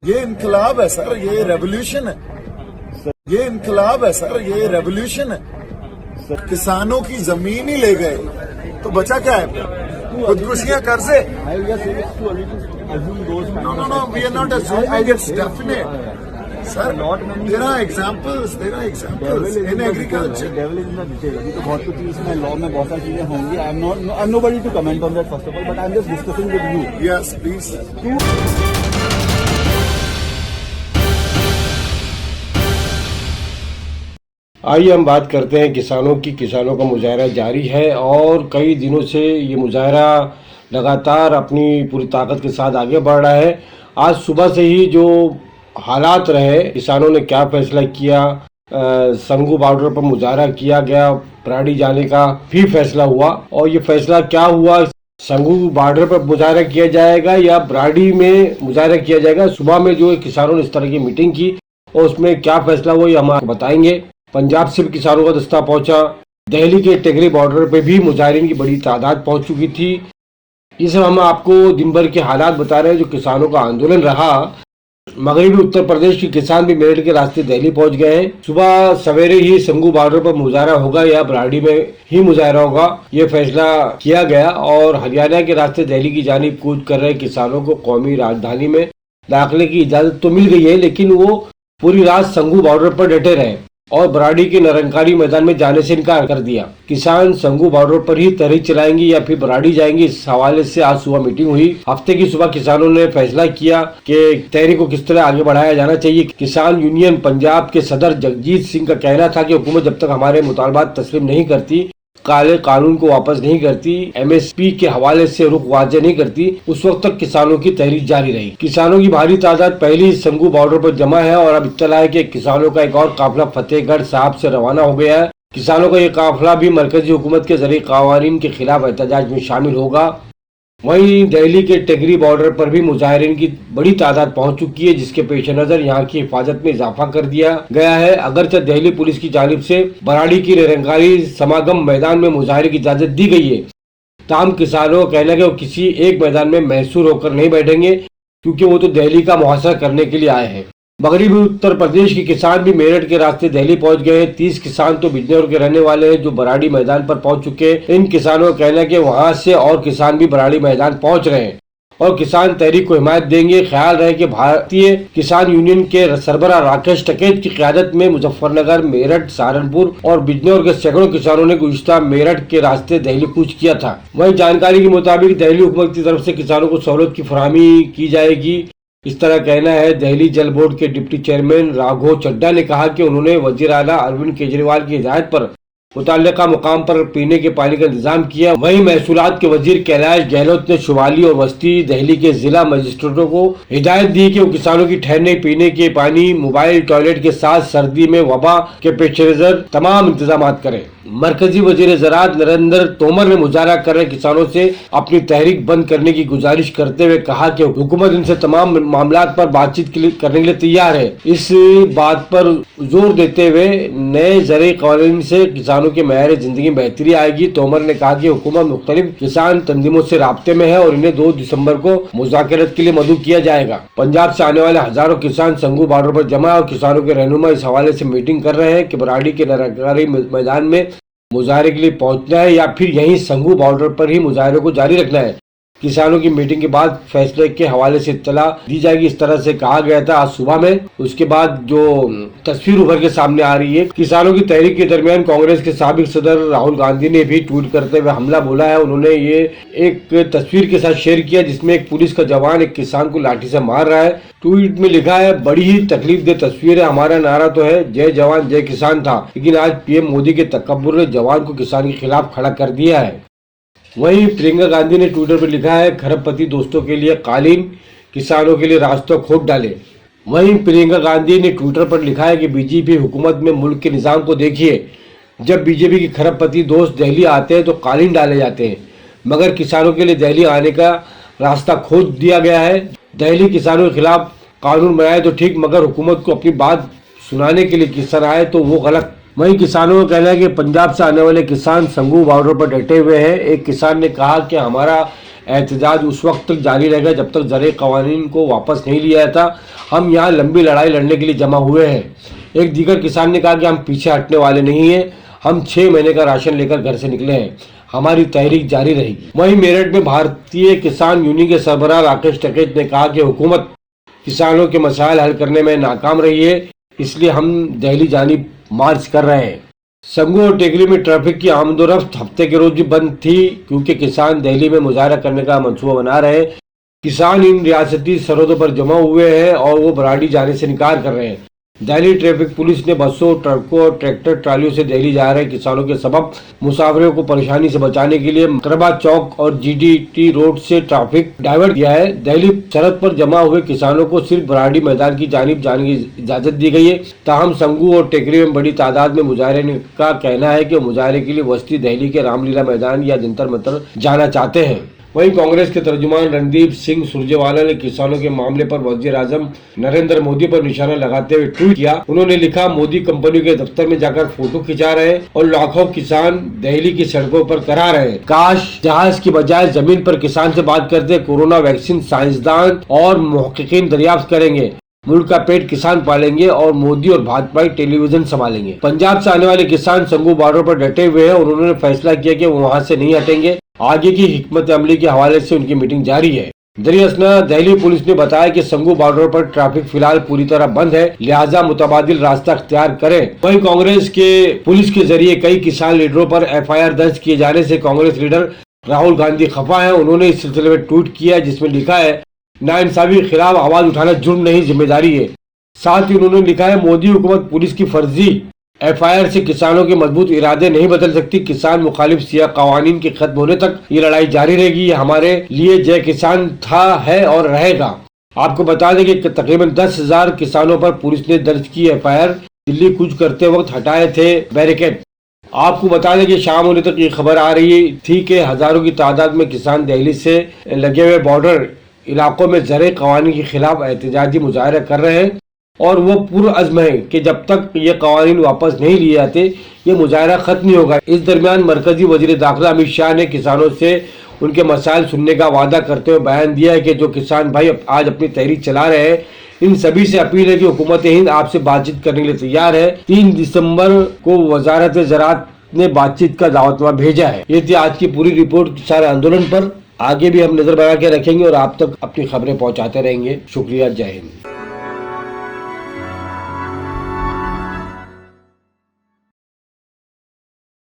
ये इनकलाब है सर, ये रेवोल्यूशन है। ये इनकलाब है सर, ये रेवोल्यूशन है। किसानों की जमीन ही ले गए तो बचा क्या है? खुदकुशियां कर से। No, we are not assuming, it's definite. Sir, there are examples in agriculture. Devil is in the detail. अभी तो बहुत कुछ इसमें लॉ में बहुत सारी चीजें होंगी. I'm nobody to comment on that first of all, but I'm just discussing with you. Yes, please. आइए हम बात करते हैं किसानों की। किसानों का मुजाहरा जारी है और कई दिनों से ये मुजाहरा लगातार अपनी पूरी ताकत के साथ आगे बढ़ रहा है। आज सुबह से ही जो हालात रहे, किसानों ने क्या फैसला किया, संगू बॉर्डर पर मुजाहरा किया गया, पराड़ी जाने का भी फैसला हुआ और ये फैसला क्या हुआ, संगू बॉर्डर पर मुजाहरा किया जाएगा या बराड़ी में मुजाहरा किया जाएगा। सुबह में जो किसानों ने इस तरह की मीटिंग की और उसमें क्या फैसला हुआ ये हम आपको बताएंगे। पंजाब से भी किसानों का दस्ता पहुंचा, दिल्ली के टेकरी बॉर्डर पे भी मुजाहिरीन की बड़ी तादाद पहुंच चुकी थी। ये सब हम आपको दिन भर के हालात बता रहे हैं जो किसानों का आंदोलन रहा। मगरबी उत्तर प्रदेश के किसान भी मेरठ के रास्ते दिल्ली पहुंच गए हैं। सुबह सवेरे ही संगू बॉर्डर पर मुजाहरा होगा या बराड़ी में ही मुजाहरा होगा, ये फैसला किया गया और हरियाणा के रास्ते दिल्ली की जानिब कूच कर रहे किसानों को कौमी राजधानी में दाखिले की इजाजत तो मिल गई है, लेकिन वो पूरी रात संगू बॉर्डर पर डटे रहे और बराड़ी के निरंकारी मैदान में जाने से इनकार कर दिया। किसान संगू बॉर्डर पर ही तहरीक चलाएंगे या फिर बराड़ी जाएंगे, इस हवाले से आज सुबह मीटिंग हुई। हफ्ते की सुबह किसानों ने फैसला किया कि तहरीक को किस तरह आगे बढ़ाया जाना चाहिए। किसान यूनियन पंजाब के सदर जगजीत सिंह का कहना था कि हुकूमत जब तक हमारे मुतालबात तस्लीम नहीं करती, काले कानून को वापस नहीं करती, MSP के हवाले से रुख वाजे नहीं करती, उस वक्त तक किसानों की तहरीक जारी रही। किसानों की भारी तादाद पहले ही संगू बॉर्डर पर जमा है और अब इत्तला है कि किसानों का एक और काफिला फतेहगढ़ साहब से रवाना हो गया है। किसानों का ये काफिला भी मरकजी हुकूमत के जरिए कानून के खिलाफ एहतजाज में शामिल होगा। वहीं दिल्ली के टेकरी बॉर्डर पर भी मुजाहिरीन की बड़ी तादाद पहुंच चुकी है, जिसके पेश नजर यहाँ की हिफाजत में इजाफा कर दिया गया है। अगरचे दिल्ली पुलिस की जानिब से बराड़ी की निरंकारी समागम मैदान में मुजाहरे की इजाजत दी गई है, ताहम किसानों का कहना है कि वो किसी एक मैदान में महसूर होकर नहीं बैठेंगे क्योंकि वो तो दिल्ली का मुहासरा करने के लिए आए हैं। मगरबी उत्तर प्रदेश के किसान भी मेरठ के रास्ते दिल्ली पहुंच गए हैं। 30 किसान तो बिजनौर के रहने वाले हैं जो बराड़ी मैदान पर पहुंच चुके हैं। इन किसानों का कहना है कि वहां से और किसान भी बराड़ी मैदान पहुंच रहे हैं और किसान तहरीक को हिमायत देंगे। ख्याल रहे कि भारतीय किसान यूनियन के सरबराह राकेश टिकैत की क़यादत में मुजफ्फरनगर, मेरठ, सहारनपुर और बिजनौर के सैकड़ों किसानों ने गुज़िश्ता मेरठ के रास्ते दिल्ली कूच किया था। वहीं जानकारी के मुताबिक दिल्ली हुकूमत की तरफ से किसानों को सहूलत की फराहमी की जाएगी, इस तरह कहना है। दिल्ली जल बोर्ड के डिप्टी चेयरमैन राघव चड्ढा ने कहा कि उन्होंने वजीर आला अरविंद केजरीवाल की हिदायत पर मुतल्लिका मुकाम पर पीने के पानी का इंतजाम किया। वहीं महसूलात के वजीर कैलाश गहलोत ने शुमाली और वस्ती दिल्ली के जिला मजिस्ट्रेटों को हिदायत दी कि वो किसानों की ठहरने, पीने के पानी, मोबाइल, टॉयलेट के साथ सर्दी में वबा के पेश नजर तमाम इंतजाम करें। मरकजी वजीर ज़राअत नरेंद्र तोमर ने मुजाहरा कर रहे किसानों से अपनी तहरीक बंद करने की गुजारिश करते हुए कहा कि हुकूमत इनसे तमाम मामलात पर बातचीत करने के लिए तैयार है। इस बात पर जोर देते हुए नए ज़रिए कानून से किसानों के मेयार जिंदगी में बेहतरी आएगी। तोमर ने कहा कि हुकूमत मुख्तलिफ किसान तंजीमों से राब्ते में है और इन्हें 2 दिसंबर को मुज़ाकरत के लिए मदऊ किया जाएगा। पंजाब से आने वाले हजारों किसान संगू बॉर्डर पर जमा और किसानों के रहनुमा इस हवाले से मीटिंग कर रहे हैं कि बराड़ी के निरंकारी मैदान में मुजाहरे के लिए पहुंचना है या फिर यहीं संगू बॉर्डर पर ही मुजाहरे को जारी रखना है। किसानों की मीटिंग के बाद फैसले के हवाले से इत्तला दी जाएगी, इस तरह से कहा गया था आज सुबह में। उसके बाद जो तस्वीर उभर के सामने आ रही है, किसानों की तहरीक के दरमियान कांग्रेस के साबिक सदर राहुल गांधी ने भी ट्वीट करते हुए हमला बोला है। उन्होंने ये एक तस्वीर के साथ शेयर किया जिसमें एक पुलिस का जवान एक किसान को लाठी से मार रहा है। ट्वीट में लिखा है, बड़ी ही तकलीफ दे तस्वीर है, हमारा नारा तो है जय जवान जय किसान था, लेकिन आज PM मोदी के तकब्बुर ने जवान को किसान के खिलाफ खड़ा कर दिया है। वहीं प्रियंका गांधी ने ट्विटर पर लिखा है, खरबपति दोस्तों के लिए कालीन, किसानों के लिए रास्ता खोद डाले। वहीं प्रियंका गांधी ने ट्विटर पर लिखा है कि बीजेपी हुकूमत में मुल्क के निज़ाम को देखिए, जब बीजेपी के खरबपति दोस्त दिल्ली आते हैं तो कालीन डाले जाते हैं, मगर किसानों के लिए दिल्ली आने का रास्ता खोद दिया गया है। दिल्ली किसानों के खिलाफ कानून बनाए तो ठीक, मगर हुकूमत को अपनी बात सुनाने के लिए किसान आए तो वो गलत। वहीं किसानों का कहना है कि पंजाब से आने वाले किसान संगू बॉर्डर पर डटे हुए हैं। एक किसान ने कहा कि हमारा एहतजाज उस वक्त तक जारी रहेगा जब तक ज़र कवानीन को वापस नहीं लिया जाता। हम यहाँ लंबी लड़ाई लड़ने के लिए जमा हुए हैं। एक दीगर किसान ने कहा कि हम पीछे हटने वाले नहीं हैं। हम 6 महीने का राशन लेकर घर से निकले हैं। हमारी तहरीक जारी रहेगी। वहीं मेरठ में भारतीय किसान यूनियन के सरबराह राकेश टिकैत ने कहा कि हुकूमत किसानों के मसाइल हल करने में नाकाम रही है, इसलिए हम दिल्ली जानी मार्च कर रहे हैं। संगू और टेकरी में ट्रैफिक की आमदोरफ्त हफ्ते के रोज भी बंद थी क्योंकि किसान दिल्ली में मुजाहरा करने का मंसूबा बना रहे हैं। किसान इन रियासती सरहदों पर जमा हुए हैं और वो बराड़ी जाने से इनकार कर रहे हैं। दिल्ली ट्रैफिक पुलिस ने बसों, ट्रकों और ट्रैक्टर ट्रालियों से दिल्ली जा रहे किसानों के सबब मुसाफिरों को परेशानी से बचाने के लिए मकरबा चौक और GDT रोड से ट्रैफिक डाइवर्ट किया है। दिल्ली सरहद पर जमा हुए किसानों को सिर्फ बराड़ी मैदान की जानिब जाने की इजाजत दी गई है। ताहम संगू और टेकरी में बड़ी तादाद में मुजाहरे का कहना है कि मुजाहरे के लिए वस्ती दिल्ली के रामलीला मैदान या जंतर मंतर जाना चाहते हैं। वहीं कांग्रेस के तर्जुमान रणदीप सिंह सुरजेवाला ने किसानों के मामले पर वजीर आजम नरेंद्र मोदी पर निशाना लगाते हुए ट्वीट किया। उन्होंने लिखा, मोदी कंपनी के दफ्तर में जाकर फोटो खिंचा रहे हैं और लाखों किसान दिल्ली की सड़कों पर करा रहे हैं। काश जहाज की बजाय जमीन पर किसान से बात करते। कोरोना वैक्सीन साइंसदान और मुहक्किकीन दरियाफ्त करेंगे। मुल्क का पेट किसान पालेंगे और मोदी और भाजपा टेलीविजन संभालेंगे। पंजाब से आने वाले किसान संगू बॉर्डर पर डटे हुए हैं और उन्होंने फैसला किया कि वो वहां से नहीं हटेंगे। आगे की हिकमत अमली के हवाले से उनकी मीटिंग जारी है। दरियासना दिल्ली पुलिस ने बताया कि संगू बॉर्डर पर ट्रैफिक फिलहाल पूरी तरह बंद है, लिहाजा मुतबादिल रास्ता अख्तियार करें। वहीं कांग्रेस के पुलिस के जरिए कई किसान लीडरों पर FIR दर्ज किए जाने से कांग्रेस लीडर राहुल गांधी खफा है। उन्होंने इस सिलसिले में ट्वीट किया जिसमें लिखा है, नाइंसाफी के खिलाफ आवाज उठाना जुर्म नहीं जिम्मेदारी है। साथ ही उन्होंने लिखा है, मोदी हुकूमत पुलिस की फर्जी FIR से किसानों के मजबूत इरादे नहीं बदल सकती। किसान मुखालिफ सिया कवानीन के खत्म होने तक ये लड़ाई जारी रहेगी। ये हमारे लिए जय किसान था, है और रहेगा। आपको बता दें कि तकरीबन 10,000 किसानों पर पुलिस ने दर्ज की FIR। दिल्ली कूच करते वक्त हटाए थे बैरिकेड। आपको बता दें कि शाम होने तक ये खबर आ रही थी कि हजारों की तादाद में किसान दिल्ली से लगे हुए बॉर्डर इलाकों में ज़र कवानीन के खिलाफ एहतजाजी मुजाहरा कर रहे हैं और वो पुरअज़्म है कि जब तक ये कवानीन वापस नहीं लिए जाते ये मुजाहरा खत्म नहीं होगा। इस दरमियान मरकजी वजीर दाखिला अमित शाह ने किसानों से उनके मसाइल सुनने का वादा करते हुए बयान दिया है कि जो किसान भाई आज अपनी तहरीक चला रहे हैं, इन सभी से अपील है कि हुकूमत हिंद आपसे बातचीत करने के लिए तैयार है। 3 दिसंबर को वजारत ज़राअत ने बातचीत का दावतनामा भेजा है। ये थी आज की पूरी रिपोर्ट किसान आंदोलन पर। आगे भी हम नजर बना के रखेंगे और आप तक अपनी खबरें पहुंचाते रहेंगे। शुक्रिया, जय हिंद।